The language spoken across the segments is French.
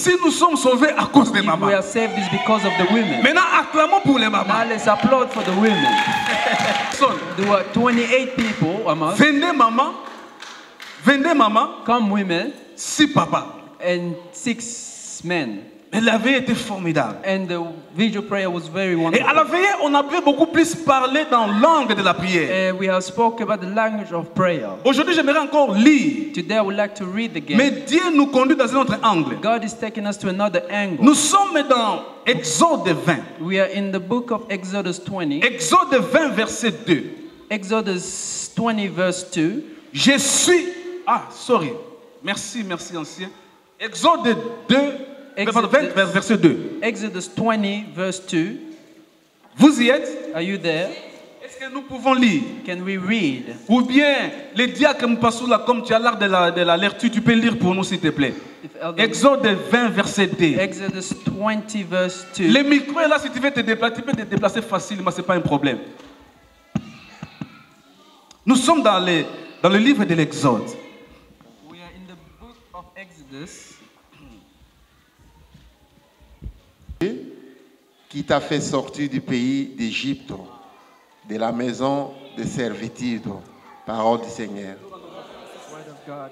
Si nous sommes sauvés à cause des If mamans. we are saved, it's because of the women. Maintenant, acclamons pour les mamans. Now let's applaud for the women. There were 28 people among 22 mamans. 22 mamans. come women 6 papas. and 6 men. Mais la veille était formidable. And the vigil prayer was very Et wonderful. à la veille, on avait beaucoup plus parlé dans l'angle de la prière. And we have spoke about the language of prayer. Aujourd'hui, j'aimerais encore lire. Today I would like to read again. Mais Dieu nous conduit dans un autre angle. God is taking us to another angle. Nous sommes dans Exode 20. We are in the book of Exodus 20. Exode 20, verset 2. Exodus 20 verse 2. Je suis... Ah, sorry. Merci, merci, ancien. Exode 2, Exodus- 20, verset 2. Exodus 20 verse 2. Vous y êtes? Are you there? Est-ce que nous pouvons lire? Can we read? Ou bien, les diacres Mpassou, là, comme tu as l'art de la lecture, tu peux lire pour nous, s'il te plaît. If Elder- Exode 20, verset 2. Exodus 20 verse 2. Les micros, là, si tu veux te déplacer, tu peux te déplacer facilement, ce n'est pas un problème. Nous sommes dans le livre de l'Exode. We are in the book of Exodus. Qui t'a fait sortir du pays d'Égypte, de la maison de servitude. Parole du Seigneur. Word of God.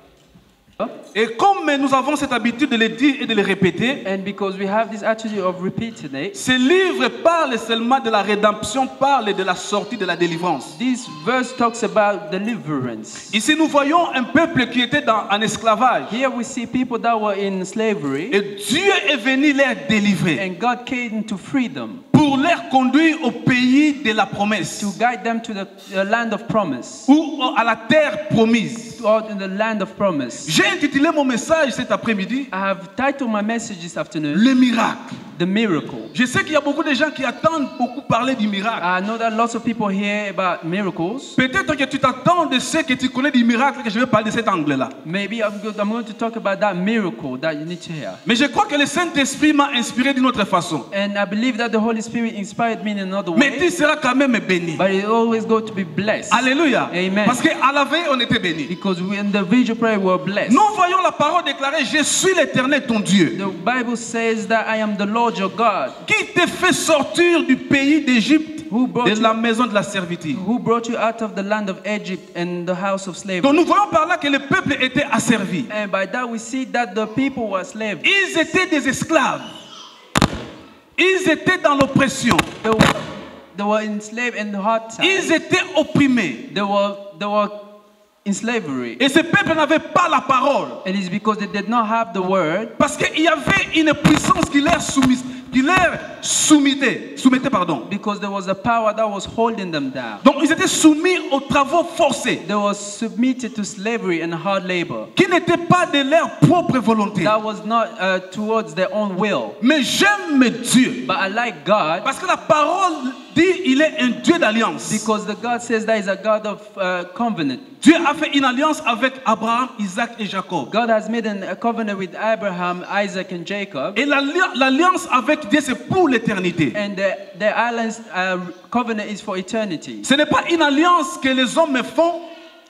Et comme nous avons cette habitude de le dire et de le répéter, And because we have this attitude of repeating it, ce livre parle seulement de la rédemption, parle de la sortie, de la délivrance. this verse talks about deliverance. Ici, nous voyons un peuple qui était en esclavage. Here we see people that were in slavery, Et Dieu est venu les délivrer and God came to free them, pour les conduire au pays de la promesse to guide them to the land of promise, ou à la terre promise. out in the land of promise. J'ai intitulé mon message cet après-midi I have titled my message this afternoon, Le miracle. The Miracle. Je sais qu'il y a beaucoup de gens qui attendent beaucoup parler du miracle. I know that lots of people hear about miracles. Peut-être que tu t'attends de ce que tu connais du miracle que je vais parler de cet angle-là. Maybe I'm going to talk about that miracle that you need to hear. Mais je crois que le Saint-Esprit m'a inspiré d'une autre façon. And I believe that the Holy Spirit inspired me in another Mais tu way, seras quand même béni. but it's always going to be blessed. Alléluia. Amen. Parce qu'à la veille, on était béni. Because we in the vigil prayer we're blessed. Nous voyons la parole déclarée, je suis l'Éternel ton Dieu, The Bible says that I am the Lord your God, qui te fait sortir du pays d'Égypte, Who brought de la maison de la servitude. who brought you out of the land of Egypt and the house of Donc slavery. nous voyons par là que le peuple était asservi. And by that we see that the people were slaves. Ils étaient des esclaves. Ils étaient dans l'oppression. They were enslaved in the hard Ils time. étaient opprimés. They were in slavery. Et ce peuple n'avait pas la parole. It is because they did not have the word. Parce qu'il y avait une puissance qui leur soumettait, pardon. Because there was a power that was holding them down. Donc ils étaient soumis aux travaux forcés, They were submitted to slavery and hard labor. qui n'étaient pas de leur propre volonté. That was not towards their own will. Mais j'aime Dieu. But I like God Parce que la parole dit il est un Dieu d'alliance. because the God says that is a God of covenant. Dieu a fait une alliance avec Abraham, Isaac et Jacob. God has made a covenant with Abraham, Isaac, and Jacob. Et l'alliance avec Dieu, c'est pour l'éternité. And the alliance covenant is for eternity. Ce n'est pas une alliance que les hommes font.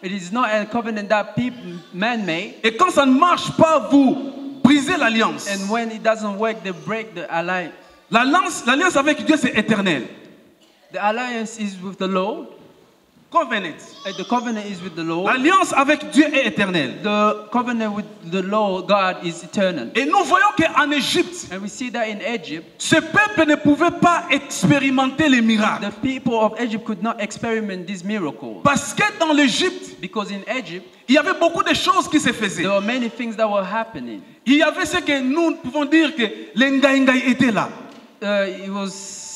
It is not a covenant that man made. Et quand ça ne marche pas, vous brisez l'alliance. And when it doesn't work, they break the alliance. L'alliance avec Dieu, c'est éternel. The alliance is with the Lord. Covenant. And the covenant is with the Lord. L'alliance avec Dieu est éternelle. The covenant with the Lord God is eternal. Et nous voyons qu'en Égypte, And we see that in Egypt, ce peuple ne pouvait pas expérimenter les miracles. the people of Egypt could not experiment these miracles. Parce que dans l'Égypte, Because in Egypt, il y avait beaucoup de choses qui se faisaient. there were many things that were happening. Il y avait ce que nous pouvons dire que les Ngaïngaï étaient là. It was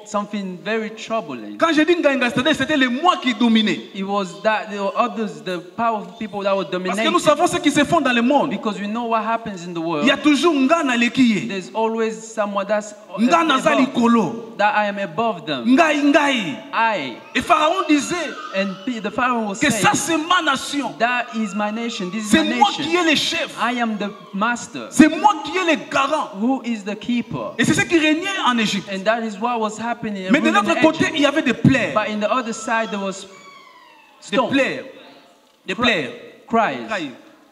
something very troubling. Quand je dis Ngaïngaï, c'est-à-dire c'était les moi qui dominaient. It was that there were others, the powerful people that were Parce que dominating. nous savons ce qui se fait dans le monde. Because we know what happens in the Il world. y a toujours Ngana Lekiye. There's always someone that's Ngana above, Zalikolo. that I am above them. Ngaïngaï. I Et Pharaon disait and the Pharaoh was que ça saying, c'est ma nation. that is my nation. This is C'est my moi nation. qui ai le chef. I am the master. C'est moi qui ai le garant. Who is the keeper? Et c'est ce qui régnait en Égypte. And that is what was happening. Mais de ruling l'autre in côté, Egypt. il y avait des plaies. But in the other side there was Des stones, plaies. Des plaies. cries.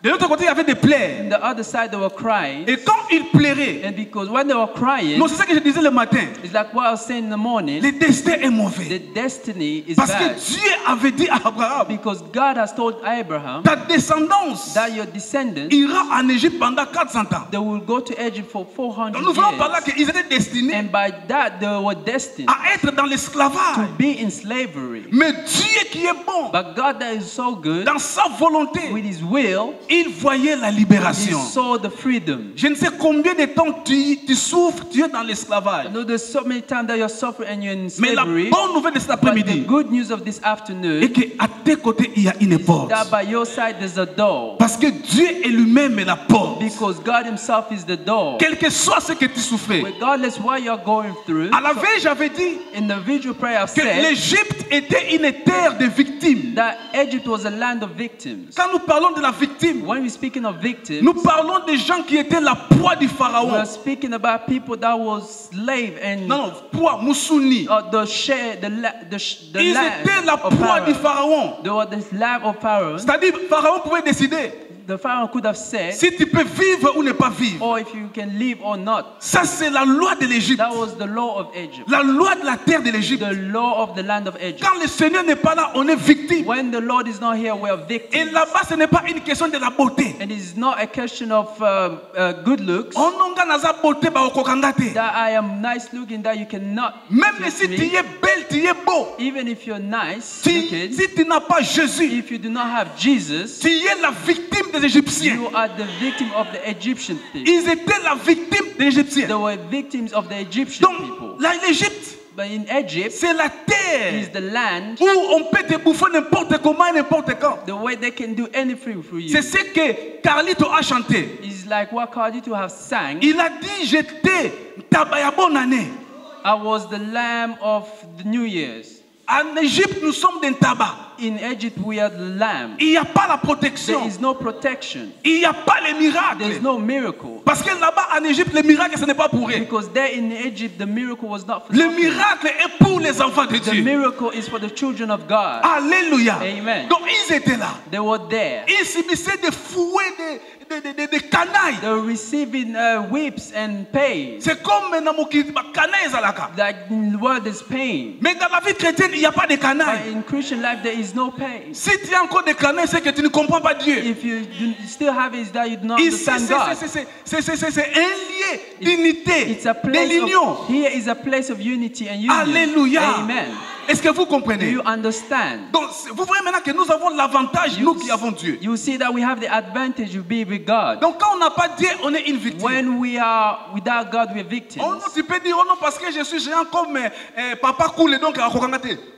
De l'autre côté, il y avait des plaies. On the other side, they were crying. Et quand ils pleuraient, And because when they were crying, non, c'est ça que je disais le matin, it's like what I was saying in the morning, le destin est mauvais. the destiny is Parce que bad. Dieu avait dit à Abraham, Because God has told Abraham ta descendance that your descendants, ira en Égypte pendant 400 ans. they will go to Egypt for 400 Donc nous voulons par là years. qu'ils étaient destinés And by that, they were destined à être dans to l'esclavage. be in slavery. Mais Dieu qui est bon, But God that is so good, dans sa volonté, with His will, il voyait la He libération. saw the freedom. Je ne sais combien de temps tu souffres, tu es dans l'esclavage. I know there's so many times that you're suffering and you're in Mais la slavery. bonne nouvelle de cet But the après-midi good news of this afternoon est qu'à tes côtés, il y a une porte. that by your side there's a door. Parce que Dieu est lui-même la porte. Because God Himself is the door. Quel que soit ce que tu souffrais. Regardless what you're going through, À la veille, j'avais dit in the vigil prayer I've que said l'Égypte était une terre de victimes. that Egypt was a land of victims. Quand nous parlons de la victime, When we're speaking of victims, nous parlons des gens qui étaient la proie du we pharaon. are speaking about people that was slave and Non, non, proie, Mousouni. the share, the Ils land étaient la of proie du Pharaoh. pharaon. They were the land of Pharaoh. C'est-à-dire, Pharaon pouvait décider The Pharaoh could have said, si tu peux vivre ou ne pas vivre. or if you can live or not. Ça, c'est la loi de l'Égypte. That was the law of Egypt. La loi de la terre de l'Égypte. The law of the land of Egypt. Quand le Seigneur n'est pas là, on est victime. When the Lord is not here, we are Et victims. là-bas, ce n'est pas une question de la beauté. And it's not a question of good looks. On n'a pas beauté, bah, okokanga te. That I am nice looking, that you cannot. Même treat si me. tu es belle, tu es beau. Even if you're nice Si looking, tu n'as pas Jésus, if you do not have Jesus, tu es la victime des Égyptiens. you are the victim of the Egyptian thing. Ils étaient la victime des Égyptiens. They were victims of the Egyptian people. Donc, l'Égypte, But in Egypt, c'est la is terre the land où on peut te bouffer n'importe comment, n'importe quand. the way they can do anything for you. C'est ce que Carlito a chanté. It's like what Carlito have sang. Il a dit, j'étais tabaya bonne année. I was the lamb of the New Year's. En Égypte, nous sommes des tabacs. In Egypt, we are the lamb. Il n'y a pas la There protection. is no protection. Il n'y a pas les There is miracles. no miracle. Parce que là-bas, en Égypte, les miracles, ce n'est pas pour eux. Because there in Egypt, the miracle was not for Le nothing. miracle est pour les enfants de The Dieu. miracle is for the children of God. Alléluia. Amen. Donc, ils étaient là. They were there. Ils subissaient des fouets, des canailles. They were receiving whips and pains. C'est comme canaille ezalaka. Like in the world is pain. Mais dans la vie chrétienne, il n'y a pas de But canaille. in Christian life, there is no pain. Si tu as encore des canailles, c'est que tu ne comprends pas Dieu. If you still have it, is that you do not Ici, understand God. c'est un lien d'unité, It's a de place l'union. of, here is a place of unity and union. Alléluia. Amen. Est-ce que vous Do comprenez? you understand? Donc, vous voyez maintenant que nous avons l'avantage, nous qui avons Dieu. You see that we have the advantage of being with God. Donc, quand on n'a pas Dieu, on est une victime. When we are without God, we are victims. Oh non, tu peux dire, oh non, parce que je suis géant comme papa cool, donc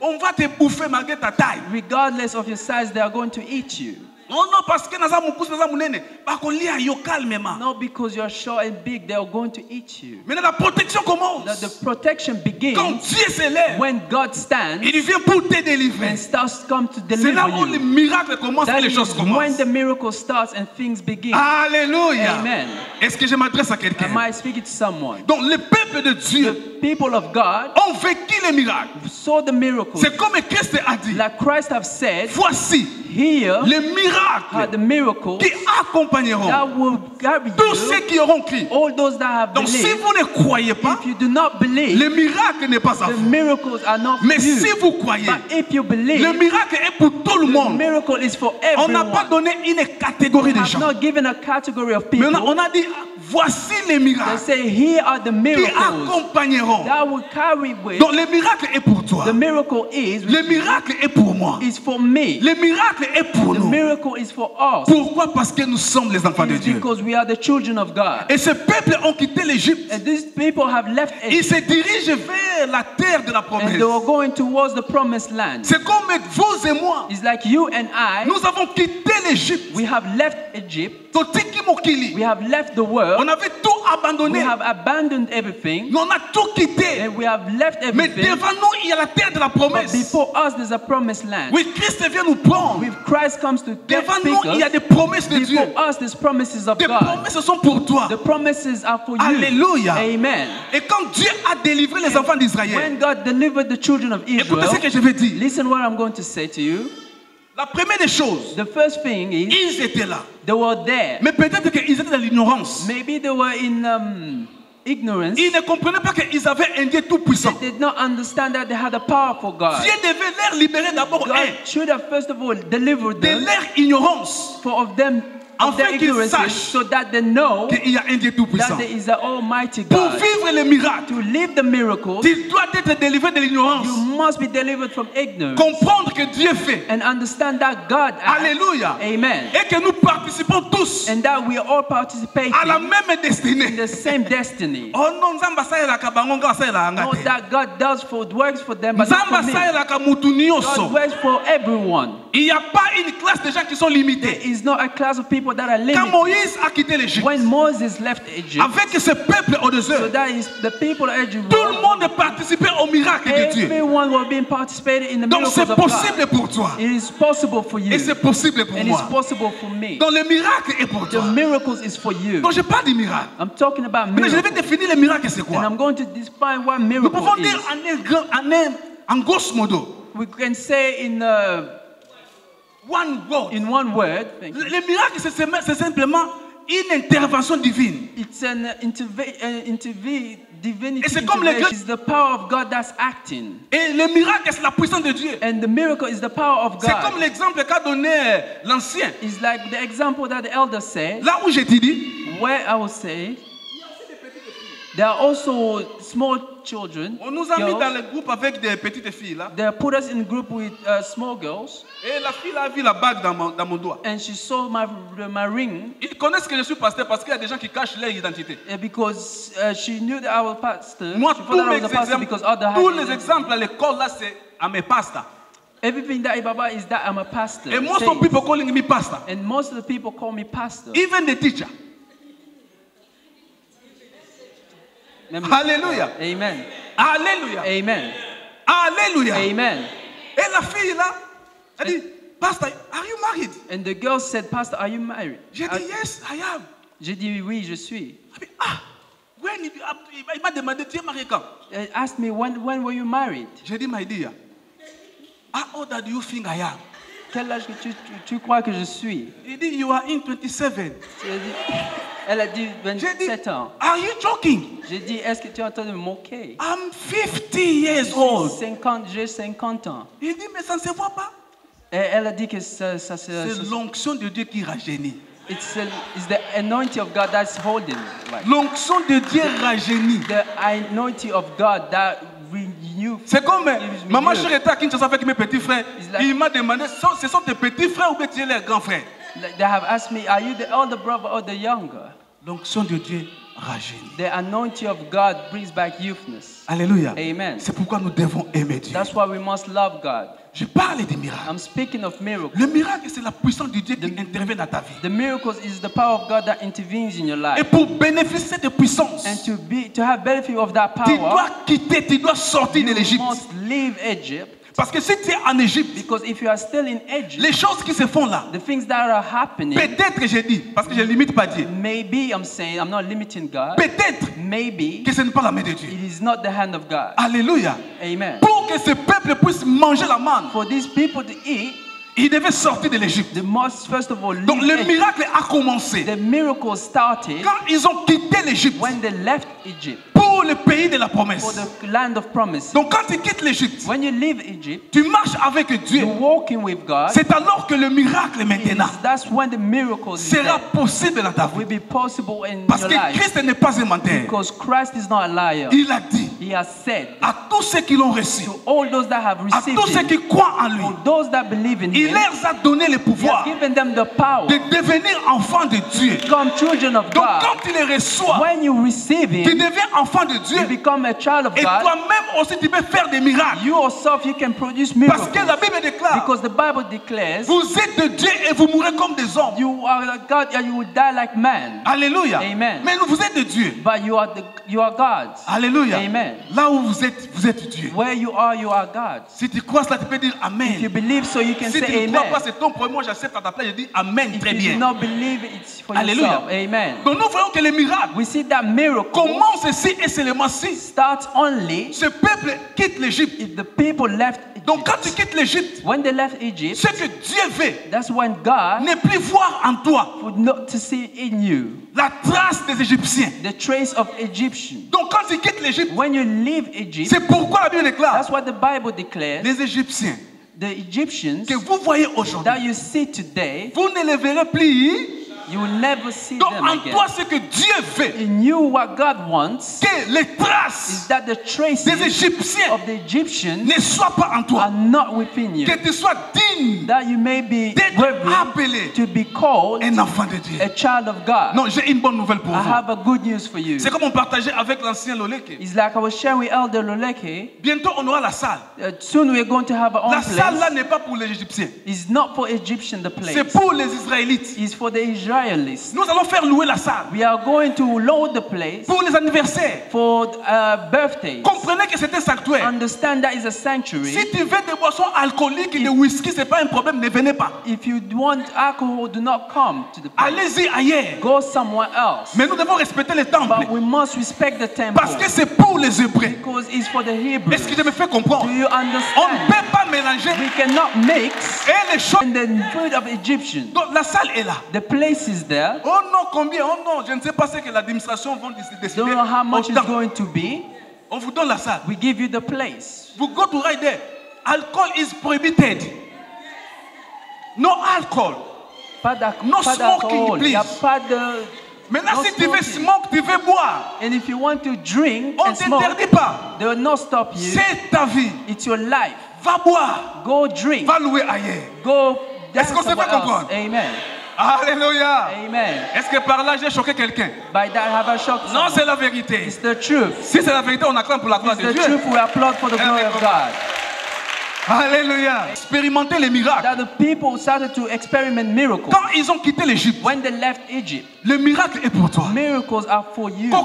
on va te bouffer malgré ta taille. Regardless of your size, they are going to eat you. Oh non, parce que naza mukusi naza munene, bakolia yo calmement. Not because you're short and big, they are going to eat you. Maintenant la protection commence. The protection Quand begins Dieu s'élève, when God stands il vient pour te délivrer. and starts come to C'est là deliver où les you. miracles commencent et That les is choses when commencent. the miracle starts and things begin. Alléluia. Amen. Est-ce que je m'adresse à Am quelqu'un? I speaking to someone? Donc le peuple de Dieu The people of God ont vécu les miracles. saw the miracles. C'est comme Christ a dit. Like Christ have said, Voici here les are miracles the miracles qui accompagneront that will carry tous ceux you, qui auront crié. all those that have Donc si believed. vous ne croyez pas, If you do not believe, le miracle n'est pas à the vous. miracles are not for Mais si you. vous croyez, But if you believe, le miracle est pour tout le the monde. miracle is for On n'a pas everyone. donné une catégorie de I've gens. not given a category of Mais people. on a dit, voici les They miracles say, here are the qui miracles accompagneront. that will carry with. Donc le miracle est pour toi. The miracle is Le miracle est pour moi. for me. Le miracle est pour The nous. miracle is for us. Pourquoi? Parce que nous sommes les enfants de It's Dieu. because we are the children of God. Et ces peuples ont quitté l'Égypte. And these people have left Ils Egypt se dirigent vers la terre de la and promesse. they were going towards the promised land. C'est comme vous et moi. It's like you and I, Nous avons quitté l'Égypte. we have left Egypt, Totiki mokili. we have left the world, On avait tout we abandonné. have abandoned everything, Nous on a tout quitté. and we have left Mais everything. devant nous, il y a la terre de la But promesse. before us, there's a promised land. Oui, Christ vient nous prendre. With Christ comes to get Devant nous, il y a us. des promesses de Dieu. Before us, there's promises of Des God. promesses sont pour toi. The promises are for you. Alléluia. Amen. Et quand Dieu a délivré les enfants d'Israël, When God delivered the children of écoutez ce Israel, que je vais dire. listen what I'm going to say to you. La première des choses, The first thing is ils étaient là. they were there. Mais peut-être qu'ils étaient dans l'ignorance. Maybe they were in ignorance. Ils ne comprenaient pas qu'ils avaient un Dieu tout-puissant. They did not understand that they had a powerful God. Dieu devait les libérer d'abord God should have first of all delivered de them leur ignorance, of them of their afin qu'ils ignorance, sachent so that they know qu'il y a un Dieu tout-puissant. that there is an Almighty Pour God. vivre les miracles, To live the miracles, tu dois être délivré de l'ignorance. you must be delivered from ignorance Comprendre que Dieu fait. and understand that God acts. Alléluia. Amen. Et que nous participons tous And that we all participate à la in même destinée. the same destiny. Oh non, Nzamba sayelaka bango nga sayelanga Know te. that God does for works for them, but not Nzamba for me. sayelaka mutu nyonso. God works for everyone. Il n'y a pas une classe de gens qui sont There limités. is not a class of people that are Quand limited. Moïse a quitté l'Égypte, When Moses left Egypt, avec ce peuple au so désert, that is the people of Egypt. tout le monde participait au miracle de Dieu. Everyone will be participating in the Donc miracles c'est of possible God. pour toi. It is possible for you. Et c'est possible pour And it's moi. possible for me. Donc le miracle est pour The toi. miracles is for you. Donc je parle du miracle. I'm talking about Mais je vais miracles. définir le miracle, c'est And quoi? I'm going to define what Nous miracle pouvons dire is. en grosso modo, We can say in one word. one word, thank you. Le miracle, c'est simplement une intervention divine. It's an divinity Et c'est comme les intervention. It's the power of God that's acting. Et le miracle, c'est la puissance de Dieu. And the miracle is the power of C'est comme God. l'exemple qu'a donné l'ancien. It's like the example that the elder said, Là où j'ai dit, where I will say, there are also small children. on nous a mis girls. dans le groupe avec des petites filles là. They put us in group with small girls, Et la fille a vu la bague dans mon doigt. and she saw my ring Ils connaissent que je suis pasteur parce qu'il y a des gens qui cachent leur identité. because she knew that I was pastor. Moi, She thought tous that I mes was a pastor exemples, because other had tous it. les exemples à l'école là, c'est à mes pasteurs. Everything that Ibaba is that I'm a pastor. Et most says. of people calling me pastor. And most of the people call me pastor. Even the teacher. Alléluia. Amen. Alléluia. Amen. Alléluia. Amen. Et la fille là, elle dit, Pastor, are you married? And the girl said, Pastor, are you married? J'ai dit, yes, I am. J'ai dit, oui, je suis. Elle dit, il m'a demandé, tu es marié quand? He asked me, when were you married? J'ai dit, my dear, how old do you think I am? Quel âge que tu crois que je suis? Il dit, you are in 27. Elle a dit J'ai dit, 27 ans. are you joking? J'ai dit, est-ce que tu es en train de me moquer? I'm 50 years old. J'ai 50 ans. Il dit, mais ça ne se voit pas. Et elle a dit que ça C'est l'onction de Dieu qui rajeunit. it's the anointing of God that's holding. Right? L'onction de Dieu rajeunit. The anointing of God that renew. C'est comme gives me maman youth. chérie était à Kinshasa avec mes petits frères. It's like- Il m'a demandé, ce sont tes petits frères ou bien tu es les grands frères? Like they have asked me, are you the older brother or the younger? L'onction de Dieu rajeunit. The anointing of God brings back youthness. Alléluia. Amen. C'est pourquoi nous devons aimer Dieu. That's why we must love God. Je parle des miracles. I'm speaking of miracles. Le miracle, c'est la puissance de Dieu qui intervient dans ta vie. The miracles is the power of God that intervenes in your Et life. pour bénéficier de puissance, And to have benefit of that tu power, dois quitter, tu dois sortir de you l'Égypte. must leave Egypt. Parce que si tu es en Égypte, Because if you are still in Egypt, les choses qui se font là, the things that are happening, peut-être j'ai dit, parce que je ne limite pas Dieu, maybe I'm saying, I'm not limiting God, peut-être maybe que ce n'est pas la main de Dieu. it is not the hand of God. Alléluia. Amen. Pour que ce peuple puisse manger la manne, For these people to eat, il devait sortir de l'Égypte. they must first of all leave Donc le Egypt. miracle a commencé The miracle started quand ils ont quitté l'Égypte when they left Egypt pour le pays de la for promesse. the land of promise. Donc quand tu quittes l'Égypte, When you leave Egypt, tu marches avec Dieu. you're walking with God. C'est alors que le miracle maintenant That's when the miracle sera possible dans ta will vie. be possible in Parce your que life. Christ n'est pas un menteur. Because Christ is not a liar. Il a dit He has said à tous ceux qui l'ont reçu, to all those that have à received tous ceux him, qui croient en lui, to those that believe in il him, leur a donné le he has pouvoir given them the power de to devenir enfants de Dieu. become children of Donc God. quand tu les reçois, When you receive tu him, deviens enfant de Dieu. you become a child of Et God. toi-même aussi, tu peux faire des miracles. You yourself, you can produce Parce que miracles. la Bible déclare, Because the Bible declares, vous êtes de Dieu et vous mourrez comme des hommes. you are a God and you will die like man. Alléluia. Amen. Mais vous êtes de Dieu. But you are God. Alléluia. Amen. Amen. Là où vous êtes Dieu. Where you are God. Si tu crois cela, tu peux dire Amen. If you believe so, you can Si tu say ne crois pas, Amen. c'est ton problème. Moi, j'accepte à ta place. Je dis Amen, If très you bien. do not believe, it's for Alléluia. yourself. Amen. Donc nous voyons que les miracles We see that miracle commencent ici et seulement si starts only ce peuple quitte l'Égypte. if the people left Donc quand tu Egypt. quittes l'Égypte, When they left Egypt, ce que Dieu veut that's when God n'est plus voir en toi would not to see in you la trace des Égyptiens. the trace of Egyptian. Donc quand tu quittes l'Égypte, When you leave Egypt, c'est pourquoi la Bible déclare that's what the Bible declares. les Égyptiens The Egyptians que vous voyez aujourd'hui, that you see today, vous ne les verrez plus. you will never see Donc them en again. toi, ce que Dieu veut, In you, what God wants que les is traces that the traces des Égyptiens of the Egyptians ne soient pas en toi. are not within you. Que tu sois digne That you may be d'être worthy appelé to be called un enfant de Dieu. a child of God. Non, j'ai une bonne nouvelle pour I vous. have a good news for you. C'est comme on partageait avec l'ancien Loleke. It's like I was sharing with Elder Loleke. Bientôt, on aura la salle. Soon we're going to have our own La salle là place. n'est pas pour les Égyptiens. It's not for Egyptian the C'est place. pour les Israélites. It's for the Israelis. Nous allons faire louer la salle We are going to load the place pour les anniversaires. for birthdays. Comprenez que c'est un sanctuaire. Understand that is a sanctuary. Si tu veux des boissons alcooliques et des whisky, c'est pas un problème, ne venez pas. If you want alcohol, do not come to the place. Allez-y ailleurs. Go somewhere else. Mais nous devons respecter les temples But we must respect the temple parce que c'est pour les Hébreux. because it's for the Hebrews. Est-ce que je me fais comprendre? Do you On ne understand? peut pas mélanger We cannot mix et les choses. in the food of Egyptians. Donc la salle est là. The place is there. Oh non, combien? Oh non, je ne sais pas ce que l'administration va décider. Don't know how much it's Autant. going to be. On vous donne la salle. We give you the place. You go to right there. Alcohol is prohibited. No alcohol. Pas d'alcool. No Pas smoking, d'alcool. Il n'y a please. pas de. Maintenant, No si tu veux smoking. smoke, tu veux boire, And if you want to drink on and ne smoke, t'interdit pas. they will not stop you. C'est ta vie. It's your life. Va boire. Go drink. Va louer ailleurs. Go dance Est-ce qu'on se fait somewhere else. comprendre? Amen. Alléluia. Amen. Est-ce que par là j'ai choqué quelqu'un? By that, have I shocked Non, someone? c'est la vérité. It's the truth. Si c'est la vérité, on acclame pour la gloire It's de the Dieu. truth. We applaud for the glory of God. Alléluia. Expérimenter les miracles. That the people started to experiment miracles. Quand ils ont quitté l'Égypte, When they left Egypt, le miracle est pour toi. miracles are for you. Vous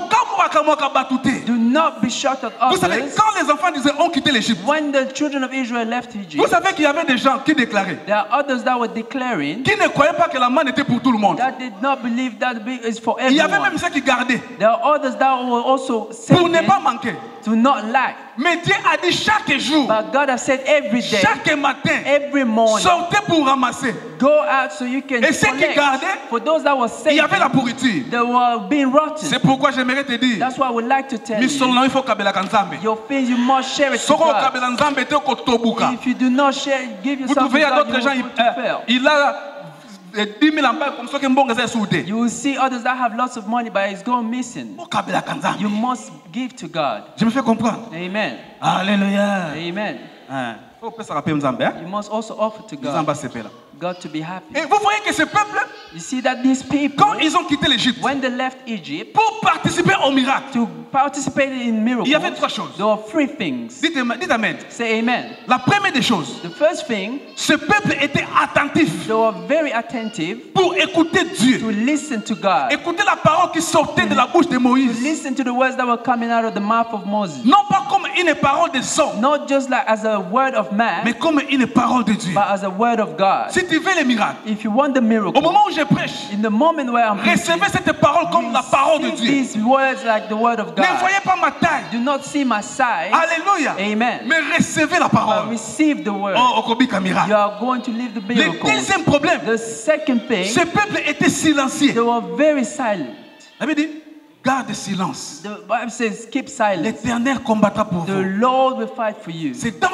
Do not be shocked at savez, others. quand les enfants d'Israël ont quitté l'Égypte, When the children of Israel left vous Egypt, savez qu'il y avait des gens qui déclaraient, there are others that were declaring qui ne croyaient pas que la manne était pour tout le monde. that did not believe that the is for Il y avait everyone. même ceux qui gardaient There are others that were also pour ne saying pas manquer. to not lack. Mais Dieu a dit chaque jour, But God has said every day, chaque matin, every morning, sortez pour ramasser. go out so you can Et ceux qui collect. gardaient, For those that were Il y avait la saving, pourriture. they were being rotten. C'est pourquoi j'aimerais te dire, That's why I would like to tell misolo you, il faut kabela kanzambe. your things you must share it to Soko God. kabela nzambe te kotobuka. If you do not share, give Vous yourself to trouvez, il y a God, d'autres you gens, will go to fail. il a 10 000 ampères comme ça que mbonga zai soudé. You will see others that have lots of money, but it's going missing. Faut kabela kanzambe. You must give to God. Je me fais comprendre. Amen. Alléluia. Amen. Faut pas se rappeler nzambe. You must also offer to God, Nzamba sepela. God to be happy. Et vous voyez que ce peuple, You see that these people, quand ils ont quitté l'Égypte, when they left Egypt pour participer au miracle, to participate in miracles, il y avait trois choses. there were three things. Dites amen. Say amen. La première des choses, The first thing, ce peuple était attentif they were very attentive pour écouter Dieu. to listen to God, Écouter la parole qui sortait de la bouche de to Moïse. listen to the words that were coming out of the mouth of Moses. Non pas comme une parole des hommes, Not just like as a word of man, mais comme une parole de Dieu. but as a word of God. Si tu veux les miracles, If you want the au miracle, moment où je prêche, in the moment where I'm preaching, recevez cette parole comme la parole de receive Dieu. these words like the word of Ne God. voyez pas ma taille. Do not see my size, Alléluia. Amen. Mais recevez la but parole. receive the word. Oh, Okobika You miracle. are going to live the Le miracle. deuxième problème, The second thing, ce peuple était silencieux. they were very silent. La Bible dit, garde silence. The Bible says, keep silence. L'Éternel combattra pour The vous. Lord will fight for you. C'est dans